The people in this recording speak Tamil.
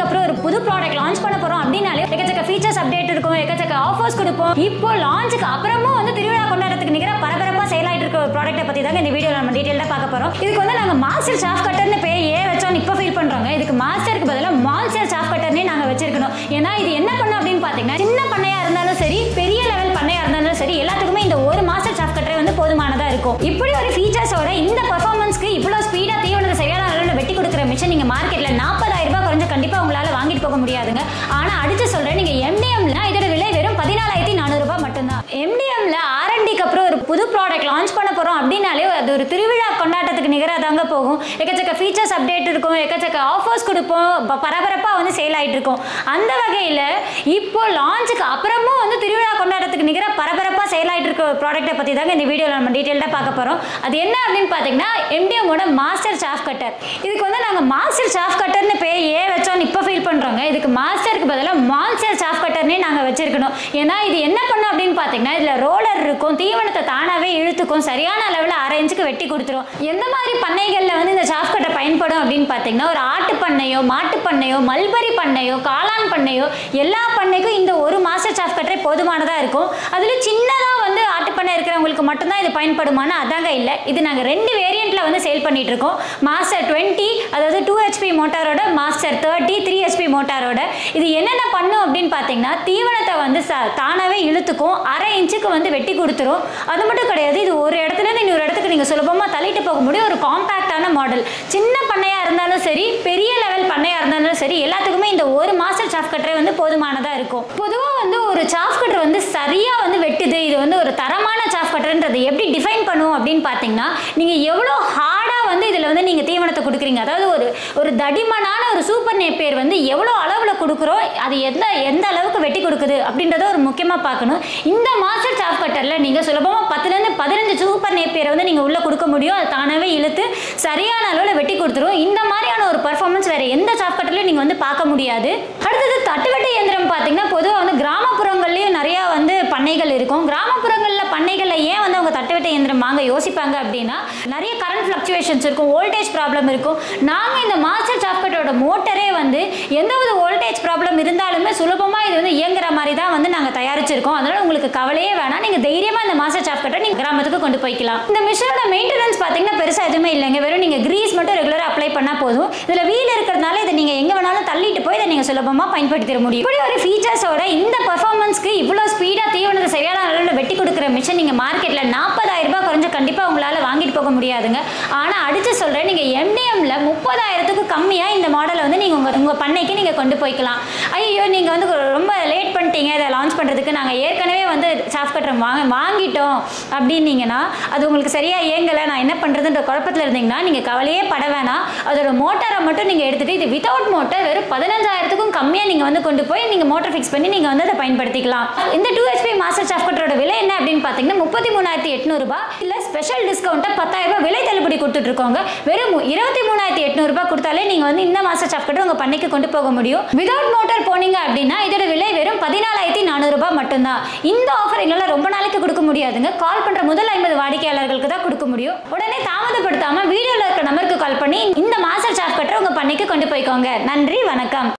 அப்புறம் ஒரு புது ப்ராடக்ட் லான்ச் பண்ண போறோம் அப்படினாலே எக்கச்சக்க ஃபீச்சர்ஸ் அப்டேட் இருக்கும், எக்கச்சக்க ஆஃபர்ஸ் கொடுப்போம். இப்போ லான்ச்சுக்கு அப்புறமும் வந்து திருவிழா கொண்டாடத்துக்கு நிகர பரபரப்பா சேல் ஆயிட்டு இருக்க ஒரு ப்ராடக்ட்டை பத்தி தான் இந்த வீடியோல நம்ம டீடைலா பார்க்க போறோம். இதுக்கு வந்து நாங்க மாஸ்டர் சாஃப்ட் கட்டர்னு பேர் ஏன் வச்சோம் இப்ப ஃபீல் பண்றாங்க. இதுக்கு மாஸ்டருக்கு பதிலா மால்சர் சாஃப்ட் கட்டர்னே நாங்க வச்சிருக்கணும். ஏன்னா இது என்ன பண்ணும் அப்படின்னு பாத்தீங்கன்னா, சின்ன பண்ணையா இருந்தாலும் சரி, பெரிய லெவல் பண்ணையா இருந்தாலும் சரி, எல்லாத்துக்குமே இந்த ஒரு மாஸ்டர் சாஃப்ட் கட்டரே வந்து போதுமானதா இருக்கும். இப்படி ஒரு ஃபீச்சர்ஸோட இந்த பெர்ஃபார்மன்ஸ்க்கு இவ்வளவு ஸ்பீடா தீவனத்தை சரியான அளவுல வெட்டி கொடுக்குற மிஷின் நீங்க மார்க்கெட்ல 40,000 ரூபாய் குறைஞ்ச கண்டிப்பா உங்களால வாங்கிட்டு போக முடியாதுங்க. ஆனா அடிச்சு சொல்றேன், நீங்க எம்டிஎம்ல இதோட விலை வெறும் 14,400 ரூபாய் மட்டும்தான். எம்டிஎம்ல ஆர்என்டிக்கு அப்புறம் ஒரு புது ப்ராடக்ட் லான்ச் பண்ண போறோம் அப்படின்னாலே அது ஒரு திருவிழா கொண்டாட்டத்துக்கு நிகராக தாங்க போகும். எக்கச்சக்க ஃபீச்சர்ஸ் அப்டேட் இருக்கும், எக்கச்சக்க ஆஃபர்ஸ் கொடுப்போம், பரபரப்பா வந்து சேல் ஆயிட்டு இருக்கும். அந்த வகையில இப்போ லான்ச்சுக்கு அப்புறமும் வந்து திருவிழா கொண்டாட்டத்துக்கு நிகராக பரபரப்பா சேல் ஆயிட்டு இருக்க ப்ராடக்ட்டை பத்தி தாங்க இந்த வீடியோல நம்ம டீடைலா பார்க்க போறோம். அது என்ன அப்படின்னு பாத்தீங்கன்னா, எம்டிஎம்மோட மாஸ்டர் சாஃப்ட் கட்டர். இதுக்கு வந்து நாங்க மாஸ்டர் சாஃப்ட் கட்டர்னு பேர் ஏன் வச்சோம் இப்ப ஃபீல் பண்றாங்க. இதுக்கு மாஸ்டருக்கு பதிலா மால்சர் சாஃப்ட் கட்டர்னே நாங்க வச்சிருக்கணும். ஏன்னா இது என்ன பண்ணும் அப்படின்னு பாத்தீங்கன்னா, இதுல ரோலர் இருக்கும், தீவனத்தை தானாவே இழுத்துக்கும், சரியான அளவுல 1/2 இன்ச்சுக்கு வெட்டி கொடுத்துரும். எந்த மாதிரி பண்ணைகள்ல வந்து இந்த சாஃப்ட் கட்டர் பயன்படும் அப்படின்னு பாத்தீங்கன்னா, ஒரு ஆட்டு பண்ணையோ, மாட்டு பண்ணையோ, மல்பரி பண்ணையோ, காளான் பண்ணையோ, எல்லா பண்ணைக்கும் இந்த ஒரு மாஸ்டர் சாஃப்ட் கட்டரே போதுமானதா இருக்கும். அதுல சின்னதா வந்து ஆட்டு பண்ணை இருக்கிறவங்களுக்கு மட்டும்தான் இது பயன்படுமானா அதாங்க இல்ல. இது நாங்க 2 வேரியன்ட்ல வந்து சேல் பண்ணிட்டு இருக்கோம். மாஸ்டர் 20, அதாவது 2 HP மோட்டாரோட, மாஸ்டர் 30 3 HP மோட்டாரோட. இது என்னென்ன பண்ணும் அப்படின்னு பாத்தீங்கன்னா, தீவனத்தை வந்து தானாவே இழுத்துக்கும், 1/2 இன்ச்சுக்கு வந்து வெட்டி கொடுத்துரும். அது மட்டும் கிடையாது, இது ஒரு இடத்துல இருந்து இன்னொரு இடத்துக்கு நீங்க சுலபமா தள்ளிட்டு போக முடியும் ஒரு காம்பாக்டான மாடல். சின்ன பண்ணையா இருந்தாலும் சரி, பெரிய லெவல் பண்ணையா இருந்தாலும் சரி, எல்லாத்துக்குமே இந்த ஒரு மாஸ்டர் சாஃப்ட் கட்டரே வந்து போதுமானதா இருக்கும். பொதுவா வந்து ஒரு சாஃப்ட் கட்டர் வந்து சரியா வந்து வெட்டுது, இது வந்து ஒரு தரமான சாஃப்ட் கட்டர்ன்றது எப்படி டிஃபைன் பண்ணும் அப்படின்னு பாத்தீங்கன்னா, நீங்க எவ்வளவு ஹார்டா வந்து இதுல வந்து நீங்க தீவனத்தை கொடுக்குறீங்க, அதாவது ஒரு தடிமனான ஒரு சூப்பர் நேப்பியர் வந்து எவ்வளவு அளவுல கொடுக்குறோம், அது எந்த அளவுக்கு வெட்டி கொடுக்குது அப்படின்றத ஒரு முக்கியமா பார்க்கணும். இந்த மாஸ்டர் சாஃப்ட் கட்டர்ல நீங்க சுலபமா 10ல இருந்து 15 சூப்பர் நேப்பியரை வந்து நீங்க உள்ள கொடுக்க முடியும். அது தானாவே இழுத்து சரியான அளவுல வெட்டி கொடுத்துரும். இந்த மாதிரியான ஒரு பெர்ஃபார்மன்ஸ் வேற எந்த சாஃப்ட் கட்டர்லயும் நீங்க வந்து பார்க்க முடியாது. அடுத்தது தட்டுவெட்டு இயந்திரம் பாத்தீங்கன்னா, பொதுவாக வந்து கிராமப்புறங்கள்லயும் நிறைய வந்து பண்ணைகள் இருக்கும். கிராமப்புறங்கள்ல பண்ணைகள்ல ஏன் வந்து அவங்க தட்டுவெட்டு இயந்திரம் வாங்க யோசிப்பாங்க அப்படின்னா, நிறைய கரண்ட் ஃபிளக்சுவேஷன்ஸ் இருக்கும், வோல்டேஜ் ப்ராப்ளம் இருக்கும். நாங்க இந்த மாஸ்டர் சாஃப்ட் கட்டரோட மோட்டரே வந்து எந்த ஒரு வோல்டேஜ் ப்ராப்ளம் இருந்தாலுமே சுலபமா இது வந்து இயங்குற மாதிரி தான் வந்து நாங்க தயாரிச்சிருக்கோம். அதனால உங்களுக்கு கவலையே வேணாம், நீங்க தைரியமா இந்த மாஸ்டர் சாஃப்ட் கட்டரை நீங்க கிராமத்துக்கு கொண்டு போய்க்கலாம். இந்த மிஷினோட மெயின்டெனன்ஸ் பாத்தீங்கன்னா பெருசா எதுவுமே இல்லைங்க. வெறும் நீங்க கிரீஸ் மட்டும் ரெகுலரா அப்ளை பண்ணா போதும். இதுல வீல் இருக்கிறதுனால இதை நீங்க எங்க வேணாலும் தள்ளிட்டு போய் இதை நீங்க சுலபமா பயன்படுத்திட முடியும். இப்படி ஒரு ஃபீச்சர்ஸோட இந்த பெர்ஃபார்மன்ஸ்க்கு இவ்வளவு ஸ்பீடா தீவனத்தை சரியான அளவுல வெட்டி கொடுக்குற மிஷின் நீங்க மார்க்கெட்ல 40,000 ரூபாய் குறைஞ்ச கண்டிப்பா உங்களால வாங்கிட்டு போக முடியாதுங்க. ஆனா அடிச்சு சொல்றேன், நீங்க எம்டிஎம்ல 30,000க்கு கம்மியா இந்த மாடலை வந்து நீங்க உங்க பண்ணைக்கு நீங்க கொண்டு போய்க்கலாம். ஐயோ நீங்க வந்து ரொம்ப லேட் பண்ணிட்டீங்க இதை லான்ச் பண்றதுக்கு, நாங்க ஏற்கனவே வந்து சாஃப்ட் கட்டர் வாங்கிட்டோம் அப்படின்னீங்கன்னா, அது உங்களுக்கு சரியா இயங்கல, நான் என்ன பண்றதுன்ற குழப்பத்துல இருந்தீங்கன்னா நீங்க கவலையே பட வேணாம். அதோட மோட்டாரை மட்டும் நீங்க எடுத்துட்டு, இது வித்தவுட் மோட்டர் வெறும் 15,000க்கும் கம்மியா நீங்க வந்து கொண்டு போய் நீங்க மோட்டர் ஃபிக்ஸ் பண்ணி நீங்க வந்து அதை பயன்படுத்திக்கலாம். இந்த 2 HP மாஸ்டர் சாஃப்ட் கட்டரோட விலை என்ன அப்படின்னு பாத்தீங்கன்னா 33,800 ரூபாய். இல்ல ஸ்பெஷல் டிஸ்கவுண்ட்டா 10,000 ரூபாய் விலை தள்ளுபடி கொடுத்துட்டு இருக்கோங்க. வெறும் 23,800 ரூபாய் கொடுத்தாலே நீங்க வந்து இந்த மாஸ்டர் சாஃப்ட் கட்டர் உங்க பண்ணைக்கு கொண்டு போக முடியும். வித்தவுட் மோட்டார் போனீங்க அப்படின்னா இதோட விலை வெறும் 14,400 ரூபாய் மட்டும்தான். இந்த ஆஃபர் எங்களால ரொம்ப நாளைக்கு கொடுக்க முடியாதுங்க. கால் பண்ற முதல் 50 வாடிக்கையாளர்களுக்கு தான் கொடுக்க முடியும். உடனே தாமதப்படுத்தாம வீடியோல இருக்க நம்பருக்கு கால் பண்ணி இந்த மாஸ்டர் சாஃப்ட் கட்டரை உங்க பண்ணைக்கு கொண்டு போய்க்கோங்க. நன்றி, வணக்கம்.